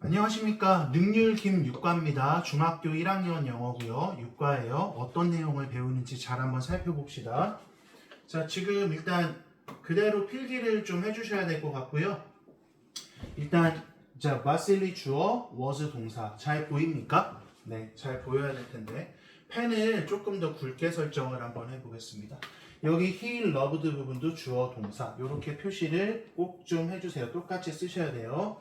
안녕하십니까. 능률 김육과입니다. 중학교 1학년 영어고요. 육과예요. 어떤 내용을 배우는지 잘 한번 살펴봅시다. 자, 지금 일단 그대로 필기를 좀 해주셔야 될 것 같고요. 일단 자, 바실리 주어, was 동사 잘 보입니까? 네, 잘 보여야 될 텐데 펜을 조금 더 굵게 설정을 한번 해보겠습니다. 여기 he loved 부분도 주어 동사 이렇게 표시를 꼭 좀 해주세요. 똑같이 쓰셔야 돼요.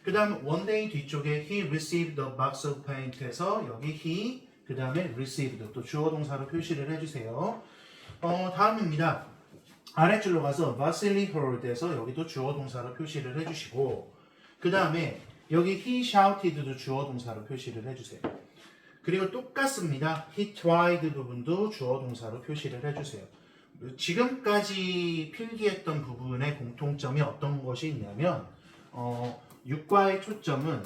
그 다음 one day 뒤쪽에 he received a box of paint에서 여기 he 그 다음에 received 또 주어 동사로 표시를 해주세요. 다음입니다. 아래줄로 가서 Vasily heard에서 여기도 주어 동사로 표시를 해주시고 그 다음에 여기 he shouted도 주어 동사로 표시를 해주세요. 그리고 똑같습니다. he tried 부분도 주어 동사로 표시를 해주세요. 지금까지 필기했던 부분의 공통점이 어떤 것이 있냐면 육과의 초점은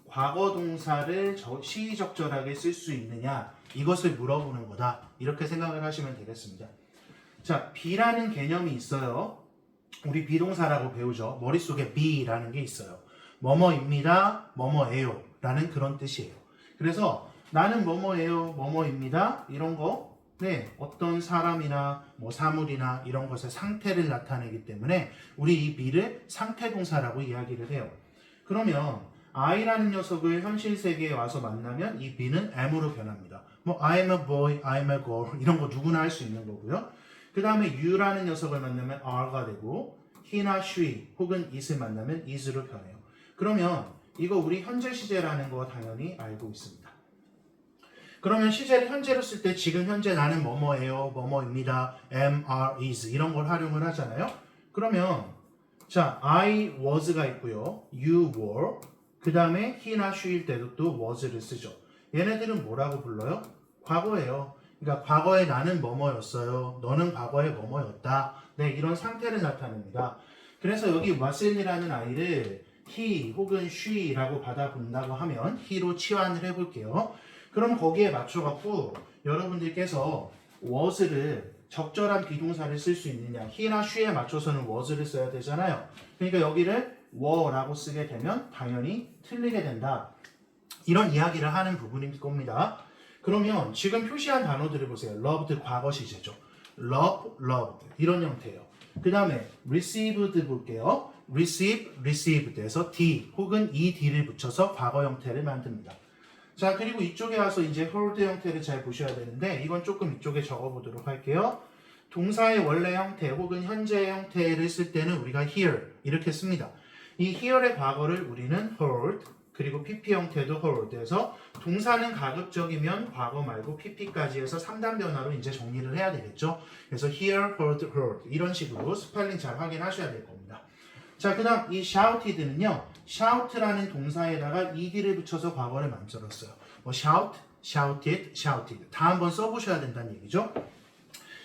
과거 동사를 시의적절하게 쓸 수 있느냐 이것을 물어보는 거다 이렇게 생각을 하시면 되겠습니다. 자, be라는 개념이 있어요. 우리 비동사라고 배우죠. 머릿속에 be라는 게 있어요. 뭐뭐입니다, 뭐뭐예요 라는 그런 뜻이에요. 그래서 나는 뭐뭐예요, 뭐뭐입니다 이런 거 네, 어떤 사람이나 뭐 사물이나 이런 것의 상태를 나타내기 때문에 우리 이 be를 상태 동사라고 이야기를 해요. 그러면 I라는 녀석을 현실 세계에 와서 만나면 이 be는 am으로 변합니다. 뭐 I'm a boy, I'm a girl 이런 거 누구나 할 수 있는 거고요. 그 다음에 you라는 녀석을 만나면 are가 되고 he나 she 혹은 it을 만나면 is로 변해요. 그러면 이거 우리 현재 시제라는 거 당연히 알고 있습니다. 그러면 시제를 현재로 쓸 때 지금 현재 나는 뭐뭐예요, 뭐뭐입니다, am, are, is 이런 걸 활용을 하잖아요. 그러면 자, I was가 있고요. You were. 그 다음에 he나 she일 때도 또 was를 쓰죠. 얘네들은 뭐라고 불러요? 과거예요. 그러니까 과거에 나는 뭐뭐였어요. 너는 과거에 뭐뭐였다. 네, 이런 상태를 나타냅니다. 그래서 여기 와슬리라는 아이를 he 혹은 she라고 받아본다고 하면 he로 치환을 해볼게요. 그럼 거기에 맞춰갖고 여러분들께서 was를 적절한 비동사를 쓸 수 있느냐 he나 she에 맞춰서는 was를 써야 되잖아요. 그러니까 여기를 were라고 쓰게 되면 당연히 틀리게 된다. 이런 이야기를 하는 부분일 겁니다. 그러면 지금 표시한 단어들을 보세요. loved 과거 시제죠. love, loved 이런 형태예요. 그 다음에 received 볼게요. receive, received에서 d 혹은 ed를 붙여서 과거 형태를 만듭니다. 자, 그리고 이쪽에 와서 이제 heard 형태를 잘 보셔야 되는데 이건 조금 이쪽에 적어보도록 할게요. 동사의 원래 형태 혹은 현재의 형태를 쓸 때는 우리가 hear 이렇게 씁니다. 이 hear의 과거를 우리는 heard 그리고 pp 형태도 heard에서 동사는 가급적이면 과거 말고 pp까지 해서 3단 변화로 이제 정리를 해야 되겠죠. 그래서 hear, heard, heard 이런 식으로 스펠링 잘 확인하셔야 될 겁니다. 자, 그 다음 이 shouted는요. shout라는 동사에다가 ed를 붙여서 과거를 만들었어요. 뭐 shout, shouted, shouted 다 한번 써보셔야 된다는 얘기죠.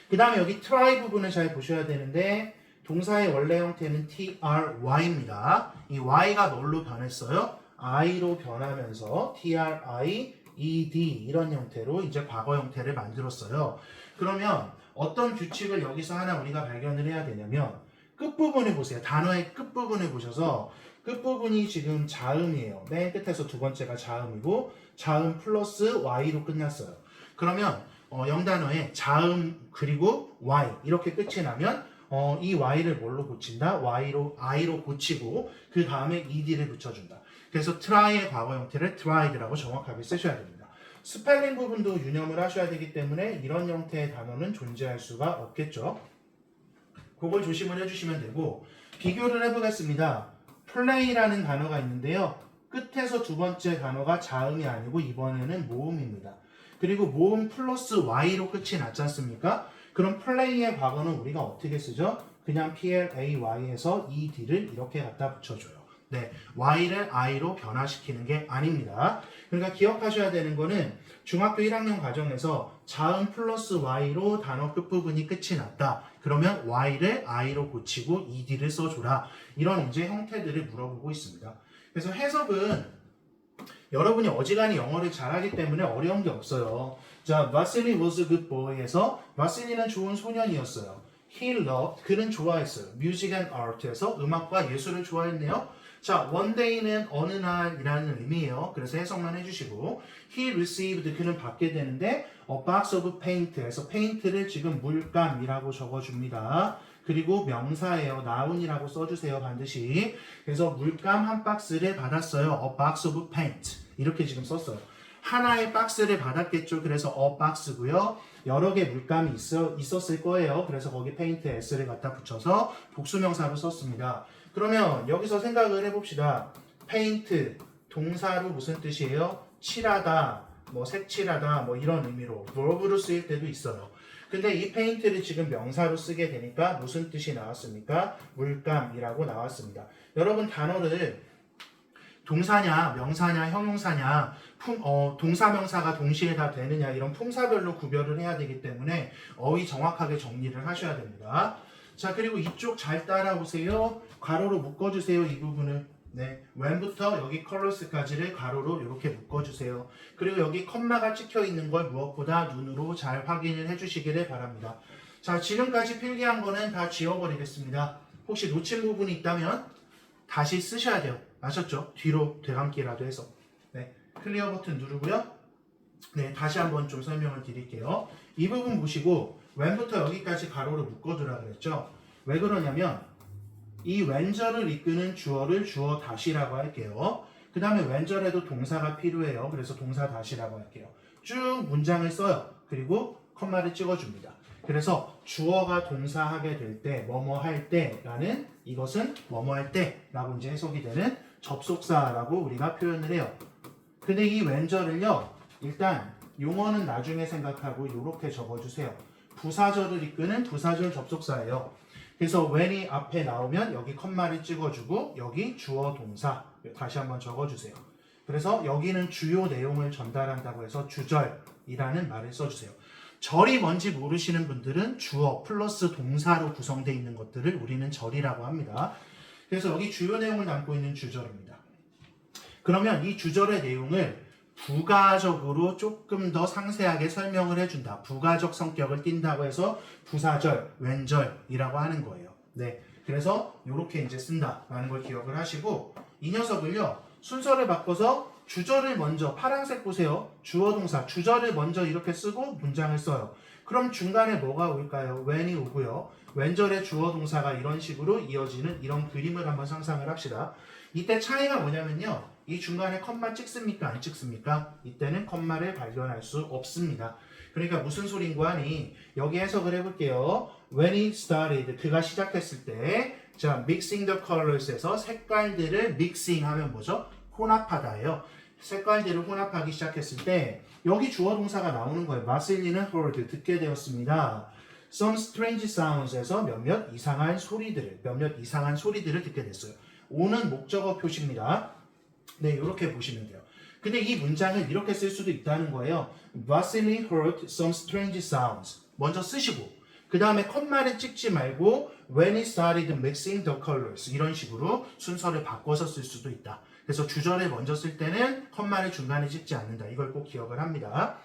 그 다음에 여기 try 부분을 잘 보셔야 되는데 동사의 원래 형태는 try입니다. 이 y가 뭘로 변했어요? i로 변하면서 try, ed 이런 형태로 이제 과거 형태를 만들었어요. 그러면 어떤 규칙을 여기서 하나 우리가 발견을 해야 되냐면 끝부분을 보세요. 단어의 끝부분을 보셔서 끝부분이 지금 자음이에요. 맨 끝에서 두 번째가 자음이고 자음 플러스 y로 끝났어요. 그러면 영단어에 자음 그리고 y 이렇게 끝이 나면 이 y를 뭘로 고친다? i로 고치고 그 다음에 ed를 붙여준다. 그래서 try의 과거 형태를 tried라고 정확하게 쓰셔야 됩니다. 스펠링 부분도 유념을 하셔야 되기 때문에 이런 형태의 단어는 존재할 수가 없겠죠. 그걸 조심을 해주시면 되고 비교를 해보겠습니다. play라는 단어가 있는데요. 끝에서 두 번째 단어가 자음이 아니고 이번에는 모음입니다. 그리고 모음 플러스 y로 끝이 났지 않습니까? 그럼 play의 과거는 우리가 어떻게 쓰죠? 그냥 play에서 ed를 이렇게 갖다 붙여줘요. 네, y를 i로 변화시키는 게 아닙니다. 그러니까 기억하셔야 되는 거는 중학교 1학년 과정에서 자음 플러스 y로 단어 끝부분이 끝이 났다. 그러면 y를 i로 고치고 ed를 써줘라. 이런 이제 형태들을 물어보고 있습니다. 그래서 해석은 여러분이 어지간히 영어를 잘하기 때문에 어려운 게 없어요. 자, Vasily was a good boy에서 Vasily는 좋은 소년이었어요. He loved, 그는 좋아했어요. Music and art에서 음악과 예술을 좋아했네요. 자, one day는 어느 날이라는 의미예요. 그래서 해석만 해주시고 he received 그는 받게 되는데 a box of paint에서 paint를 지금 물감이라고 적어줍니다. 그리고 명사예요. noun이라고 써주세요. 반드시. 그래서 물감 한 박스를 받았어요. a box of paint 이렇게 지금 썼어요. 하나의 박스를 받았겠죠. 그래서 a box고요. 여러 개 물감이 있었을 거예요. 그래서 거기 paint s를 갖다 붙여서 복수명사로 썼습니다. 그러면 여기서 생각을 해봅시다. paint 동사로 무슨 뜻이에요? 칠하다, 뭐 색칠하다, 뭐 이런 의미로 verb로 쓰일 때도 있어요. 근데 이 paint를 지금 명사로 쓰게 되니까 무슨 뜻이 나왔습니까? 물감이라고 나왔습니다. 여러분 단어를 동사냐, 명사냐, 형용사냐, 동사, 명사가 동시에 다 되느냐 이런 품사별로 구별을 해야 되기 때문에 어휘 정확하게 정리를 하셔야 됩니다. 자, 그리고 이쪽 잘 따라오세요. 가로로 묶어주세요. 이 부분을. 네, when부터 여기 colors까지를 가로로 이렇게 묶어주세요. 그리고 여기 컴마가 찍혀 있는 걸 무엇보다 눈으로 잘 확인을 해주시기를 바랍니다. 자, 지금까지 필기한 거는 다 지워버리겠습니다. 혹시 놓친 부분이 있다면 다시 쓰셔야 돼요. 아셨죠? 뒤로 되감기라도 해서. 네, 클리어 버튼 누르고요. 네, 다시 한번 좀 설명을 드릴게요. 이 부분 보시고 when부터 여기까지 가로로 묶어두라 그랬죠? 왜 그러냐면 이 when절을 이끄는 주어를 주어 다시라고 할게요. 그 다음에 when절에도 동사가 필요해요. 그래서 동사 다시라고 할게요. 쭉 문장을 써요. 그리고 컴마를 찍어줍니다. 그래서 주어가 동사하게 될 때, 뭐뭐 할 때라는 이것은 뭐뭐 할 때라고 이제 해석이 되는 접속사라고 우리가 표현을 해요. 근데 이 when절을요, 일단 용어는 나중에 생각하고 이렇게 적어주세요. 부사절을 이끄는 부사절 접속사예요. 그래서 when이 앞에 나오면 여기 컴마를 찍어주고 여기 주어 동사 다시 한번 적어주세요. 그래서 여기는 주요 내용을 전달한다고 해서 주절이라는 말을 써주세요. 절이 뭔지 모르시는 분들은 주어 플러스 동사로 구성되어 있는 것들을 우리는 절이라고 합니다. 그래서 여기 주요 내용을 담고 있는 주절입니다. 그러면 이 주절의 내용을 부가적으로 조금 더 상세하게 설명을 해준다. 부가적 성격을 띈다고 해서 부사절, when절이라고 하는 거예요. 네, 그래서 이렇게 이제 쓴다라는 걸 기억을 하시고 이 녀석을요 순서를 바꿔서 주절을 먼저 파란색 보세요. 주어 동사 주절을 먼저 이렇게 쓰고 문장을 써요. 그럼 중간에 뭐가 올까요? when이 오고요. when절의 주어 동사가 이런 식으로 이어지는 이런 그림을 한번 상상을 합시다. 이때 차이가 뭐냐면요. 이 중간에 컴마 찍습니까? 안 찍습니까? 이때는 컴마를 발견할 수 없습니다. 그러니까 무슨 소린고 하니 여기 해석을 해볼게요. When he started, 그가 시작했을 때 자, mixing the colors에서 색깔들을 mixing 하면 뭐죠? 혼합하다예요. 색깔들을 혼합하기 시작했을 때 여기 주어 동사가 나오는 거예요. 마실리는 heard, 듣게 되었습니다. Some strange sounds에서 몇몇 이상한 소리들을 듣게 됐어요. 오는 목적어 표시입니다. 네, 이렇게 보시면 돼요. 근데 이 문장을 이렇게 쓸 수도 있다는 거예요. Vasily heard some strange sounds. 먼저 쓰시고 그 다음에 컴마를 찍지 말고 when he started mixing the colors 이런 식으로 순서를 바꿔서 쓸 수도 있다. 그래서 주절을 먼저 쓸 때는 컴마를 중간에 찍지 않는다. 이걸 꼭 기억을 합니다.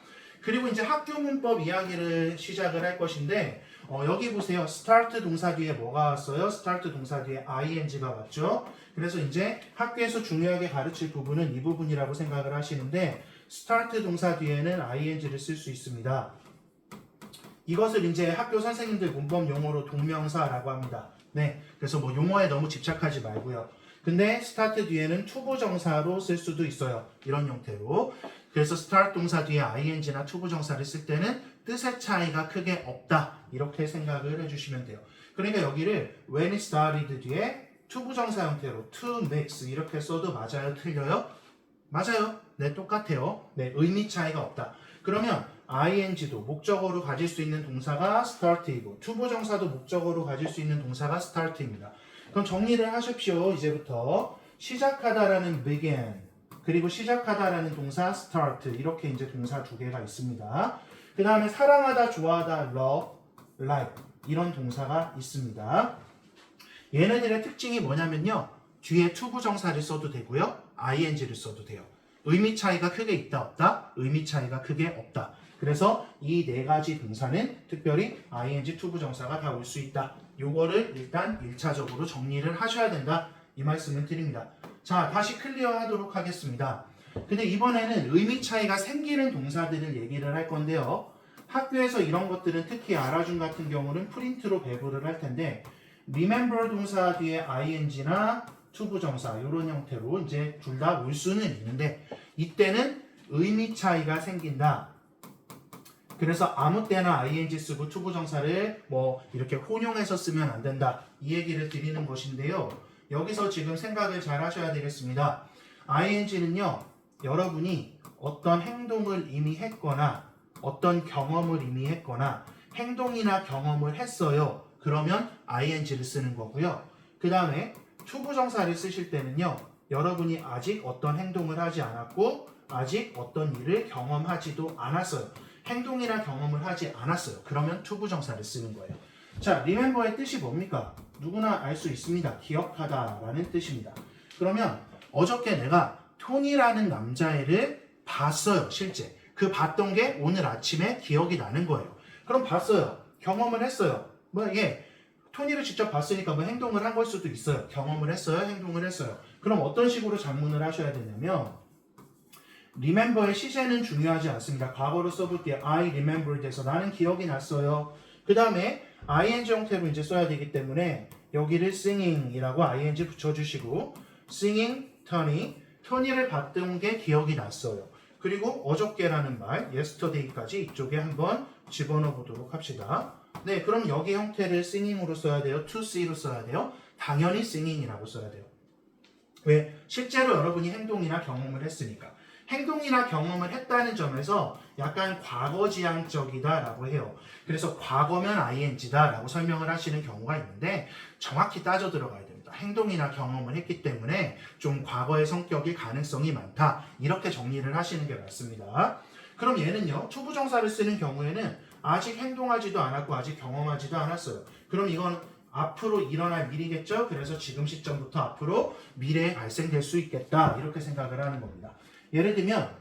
그리고 이제 학교 문법 이야기를 시작을 할 것인데 여기 보세요. start 동사 뒤에 뭐가 왔어요? start 동사 뒤에 ing가 왔죠. 그래서 이제 학교에서 중요하게 가르칠 부분은 이 부분이라고 생각을 하시는데 start 동사 뒤에는 ing를 쓸 수 있습니다. 이것을 이제 학교 선생님들 문법 용어로 동명사라고 합니다. 네, 그래서 뭐 용어에 너무 집착하지 말고요. 근데 start 뒤에는 투부정사로 쓸 수도 있어요. 이런 형태로. 그래서 start 동사 뒤에 ing나 투부정사를 쓸 때는 뜻의 차이가 크게 없다. 이렇게 생각을 해주시면 돼요. 그러니까 여기를 when it started 뒤에 투부정사 형태로 to mix 이렇게 써도 맞아요? 틀려요? 맞아요. 네, 똑같아요. 네, 의미 차이가 없다. 그러면 ing도 목적어로 가질 수 있는 동사가 start이고 투부정사도 목적어로 가질 수 있는 동사가 start입니다. 그럼 정리를 하십시오. 이제부터 시작하다라는 begin 그리고 시작하다라는 동사 start 이렇게 이제 동사 두 개가 있습니다. 그 다음에 사랑하다, 좋아하다, love, like 이런 동사가 있습니다. 얘네들의 특징이 뭐냐면요. 뒤에 투부정사를 써도 되고요. ing를 써도 돼요. 의미 차이가 크게 있다 없다? 의미 차이가 크게 없다. 그래서 이 네 가지 동사는 특별히 ing 투부정사가 다 올 수 있다. 요거를 일단 1차적으로 정리를 하셔야 된다. 이 말씀을 드립니다. 자, 다시 클리어 하도록 하겠습니다. 근데 이번에는 의미 차이가 생기는 동사들을 얘기를 할 건데요. 학교에서 이런 것들은 특히 알아준 같은 경우는 프린트로 배부를 할 텐데 remember 동사 뒤에 ing나 to 부정사 이런 형태로 이제 둘 다 올 수는 있는데 이때는 의미 차이가 생긴다. 그래서 아무 때나 ing 쓰고 to 부정사를 뭐 이렇게 혼용해서 쓰면 안 된다. 이 얘기를 드리는 것인데요. 여기서 지금 생각을 잘 하셔야 되겠습니다. ing는요. 여러분이 어떤 행동을 이미 했거나 어떤 경험을 이미 했거나 행동이나 경험을 했어요. 그러면 ing를 쓰는 거고요. 그 다음에 to 부정사를 쓰실 때는요. 여러분이 아직 어떤 행동을 하지 않았고 아직 어떤 일을 경험하지도 않았어요. 행동이나 경험을 하지 않았어요. 그러면 to 부정사를 쓰는 거예요. 자, remember의 뜻이 뭡니까? 누구나 알 수 있습니다. 기억하다 라는 뜻입니다. 그러면 어저께 내가 톤이라는 남자애를 봤어요. 실제. 그 봤던 게 오늘 아침에 기억이 나는 거예요. 그럼 봤어요. 경험을 했어요. 뭐 이게 토니를 직접 봤으니까 뭐 행동을 한 걸 수도 있어요. 경험을 했어요. 행동을 했어요. 그럼 어떤 식으로 작문을 하셔야 되냐면 remember의 시제는 중요하지 않습니다. 과거로 써볼게요. I remembered 해서 나는 기억이 났어요. 그 다음에 ing 형태로 이제 써야 되기 때문에 여기를 singing이라고 ing 붙여주시고 singing 토니를 봤던 게 기억이 났어요. 그리고 어저께라는 말 yesterday까지 이쪽에 한번 집어넣어 보도록 합시다. 네, 그럼 여기 형태를 singing으로 써야 돼요? to see로 써야 돼요? 당연히 singing이라고 써야 돼요. 왜? 실제로 여러분이 행동이나 경험을 했으니까. 행동이나 경험을 했다는 점에서 약간 과거지향적이다라고 해요. 그래서 과거면 ing다라고 설명을 하시는 경우가 있는데 정확히 따져 들어가야 됩니다. 행동이나 경험을 했기 때문에 좀 과거의 성격일 가능성이 많다. 이렇게 정리를 하시는 게 맞습니다. 그럼 얘는요. 투부정사를 쓰는 경우에는 아직 행동하지도 않았고 아직 경험하지도 않았어요. 그럼 이건 앞으로 일어날 일이겠죠? 그래서 지금 시점부터 앞으로 미래에 발생될 수 있겠다. 이렇게 생각을 하는 겁니다. 예를 들면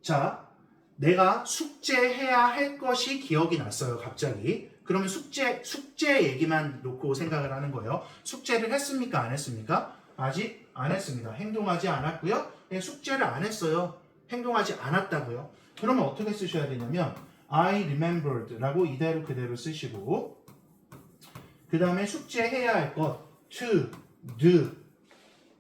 자, 내가 숙제해야 할 것이 기억이 났어요. 갑자기. 그러면 숙제 얘기만 놓고 생각을 하는 거예요. 숙제를 했습니까? 안 했습니까? 아직 안 했습니다. 행동하지 않았고요. 네, 숙제를 안 했어요. 행동하지 않았다고요. 그러면 어떻게 쓰셔야 되냐면 I remembered 라고 이대로 그대로 쓰시고 그 다음에 숙제해야 할 것 to do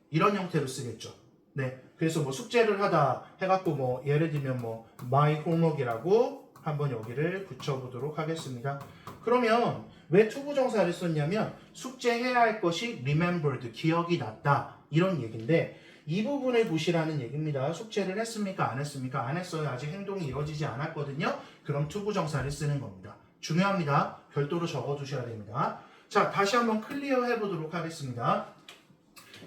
이런 형태로 쓰겠죠. 네, 그래서 뭐 숙제를 하다 해갖고 뭐 예를 들면 뭐 my homework이라고 한번 여기를 붙여보도록 하겠습니다. 그러면 왜 투부정사를 썼냐면 숙제해야 할 것이 remembered, 기억이 났다 이런 얘기인데 이 부분을 보시라는 얘기입니다. 숙제를 했습니까? 안 했습니까? 안 했어요. 아직 행동이 이루어지지 않았거든요. 그럼 투부정사를 쓰는 겁니다. 중요합니다. 별도로 적어두셔야 됩니다. 자, 다시 한번 클리어 해보도록 하겠습니다.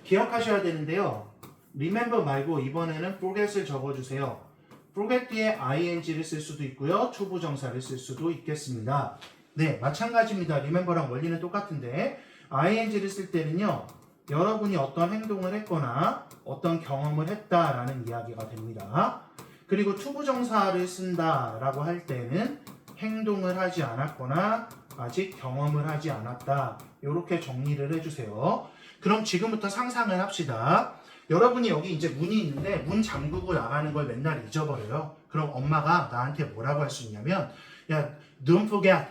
기억하셔야 되는데요. remember 말고 이번에는 forget을 적어주세요. forget 뒤에 ing를 쓸 수도 있고요. 투부정사를 쓸 수도 있겠습니다. 네, 마찬가지입니다. remember랑 원리는 똑같은데 ing를 쓸 때는요. 여러분이 어떤 행동을 했거나 어떤 경험을 했다라는 이야기가 됩니다. 그리고 투부정사를 쓴다라고 할 때는 행동을 하지 않았거나 아직 경험을 하지 않았다. 이렇게 정리를 해주세요. 그럼 지금부터 상상을 합시다. 여러분이 여기 이제 문이 있는데 문 잠그고 나가는 걸 맨날 잊어버려요. 그럼 엄마가 나한테 뭐라고 할 수 있냐면 야, don't forget.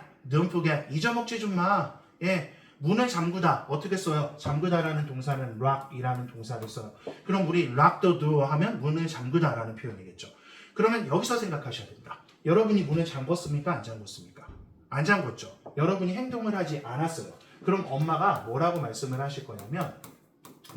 잊어먹지 좀 마. 예, 문을 잠그다. 어떻게 써요? 잠그다라는 동사는 lock이라는 동사를 써요. 그럼 우리 lock the door 하면 문을 잠그다라는 표현이겠죠. 그러면 여기서 생각하셔야 됩니다. 여러분이 문을 잠궜습니까? 안 잠궜습니까? 안 잠궜죠. 여러분이 행동을 하지 않았어요. 그럼 엄마가 뭐라고 말씀을 하실 거냐면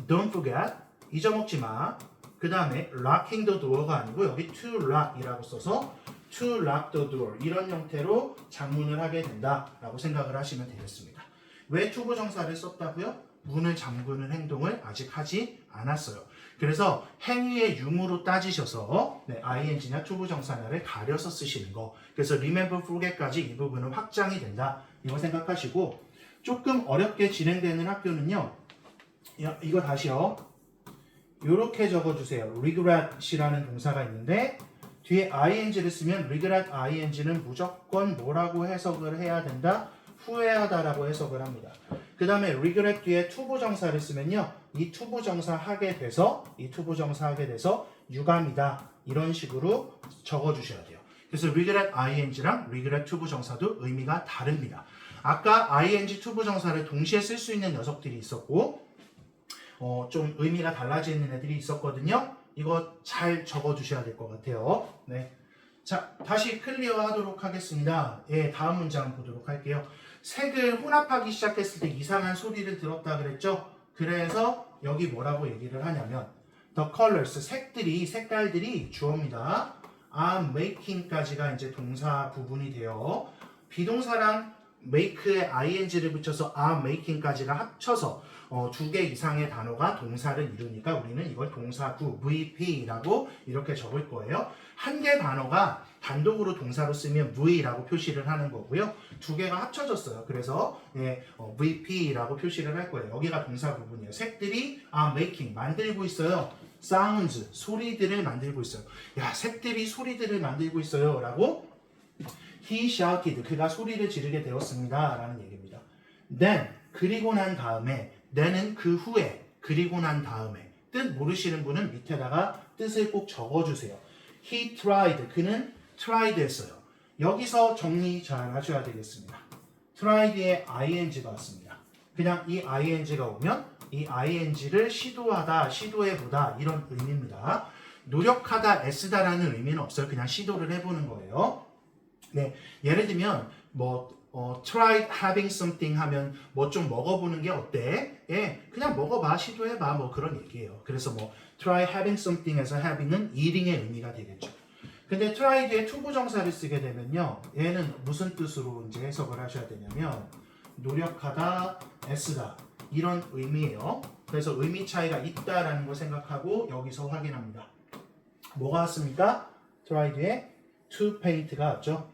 don't forget, 잊어먹지 마. 그 다음에 locking the door가 아니고 여기 to lock이라고 써서 to lock the door 이런 형태로 작문을 하게 된다라고 생각을 하시면 되겠습니다. 왜 투부정사를 썼다고요? 문을 잠그는 행동을 아직 하지 않았어요. 그래서 행위의 유무로 따지셔서 ing나 투부정사를 가려서 쓰시는 거. 그래서 remember, forget까지 이 부분은 확장이 된다. 이거 생각하시고 조금 어렵게 진행되는 학교는요. 이거 다시요. 이렇게 적어주세요. regret이라는 동사가 있는데 뒤에 ing를 쓰면 regret ing는 무조건 뭐라고 해석을 해야 된다? 후회하다라고 해석을 합니다. 그 다음에 regret 뒤에 투부정사를 쓰면요. 이 투부정사 하게 돼서 유감이다. 이런 식으로 적어주셔야 돼요. 그래서 regret ing랑 regret 투부정사도 의미가 다릅니다. 아까 ing 투부정사를 동시에 쓸 수 있는 녀석들이 있었고 좀 의미가 달라지는 애들이 있었거든요. 이거 잘 적어주셔야 될 것 같아요. 네. 자, 다시 클리어 하도록 하겠습니다. 예, 다음 문장 보도록 할게요. 색을 혼합하기 시작했을 때 이상한 소리를 들었다 그랬죠? 그래서 여기 뭐라고 얘기를 하냐면 the colors, 색깔들이 주어입니다. are making까지가 이제 동사 부분이 돼요. 비동사랑 make에 ing를 붙여서 are making까지가 합쳐서 두 개 이상의 단어가 동사를 이루니까 우리는 이걸 동사구 VP라고 이렇게 적을 거예요. 한 개 단어가 단독으로 동사로 쓰면 V라고 표시를 하는 거고요. 두 개가 합쳐졌어요. 그래서 VP라고 표시를 할 거예요. 여기가 동사 부분이에요. 색들이 are making, 만들고 있어요. sounds, 소리들을 만들고 있어요. 야, 색들이 소리들을 만들고 있어요. 라고 He shouted, 그가 소리를 지르게 되었습니다. 라는 얘기입니다. Then, 그리고 난 다음에, then은 그 후에, 그리고 난 다음에 뜻 모르시는 분은 밑에다가 뜻을 꼭 적어주세요. He tried, 그는 tried 했어요. 여기서 정리 잘 하셔야 되겠습니다. tried에 ing가 왔습니다. 그냥 이 ing가 오면 이 ing를 시도하다, 시도해보다 이런 의미입니다. 노력하다, 애쓰다라는 의미는 없어요. 그냥 시도를 해보는 거예요. 네, 예를 들면 try having something 하면 뭐 좀 먹어보는 게 어때? 예, 그냥 먹어봐, 시도해봐, 뭐 그런 얘기예요. 그래서 try having something에서 having은 eating의 의미가 되겠죠. 근데 try 뒤에 투부정사를 쓰게 되면요, 얘는 무슨 뜻으로 이제 해석을 하셔야 되냐면 노력하다, 애쓰다 이런 의미예요. 그래서 의미 차이가 있다라는 걸 생각하고 여기서 확인합니다. 뭐가 왔습니까? try 뒤에 to paint가 왔죠.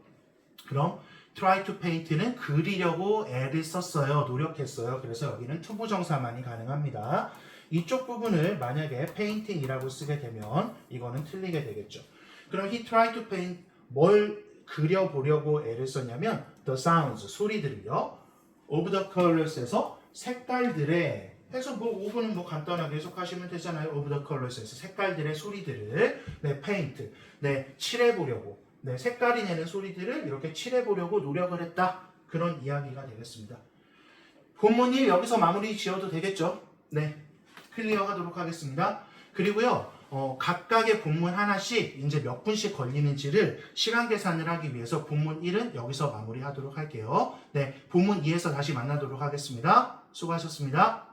그럼 try to paint는 그리려고 애를 썼어요. 노력했어요. 그래서 여기는 투부정사만이 가능합니다. 이쪽 부분을 만약에 painting이라고 쓰게 되면 이거는 틀리게 되겠죠. 그럼 he tried to paint, 뭘 그려보려고 애를 썼냐면 the sounds, 소리들이요. of the colors에서 색깔들의 해서 5분은 간단하게 해석하시면 되잖아요. of the colors에서 색깔들의 소리들을 paint, 칠해보려고 색깔이 내는 소리들을 이렇게 칠해보려고 노력을 했다. 그런 이야기가 되겠습니다. 본문 1 여기서 마무리 지어도 되겠죠? 네, 클리어 하도록 하겠습니다. 그리고요, 각각의 본문 하나씩 이제 몇 분씩 걸리는지를 시간 계산을 하기 위해서 본문 1은 여기서 마무리 하도록 할게요. 네, 본문 2에서 다시 만나도록 하겠습니다. 수고하셨습니다.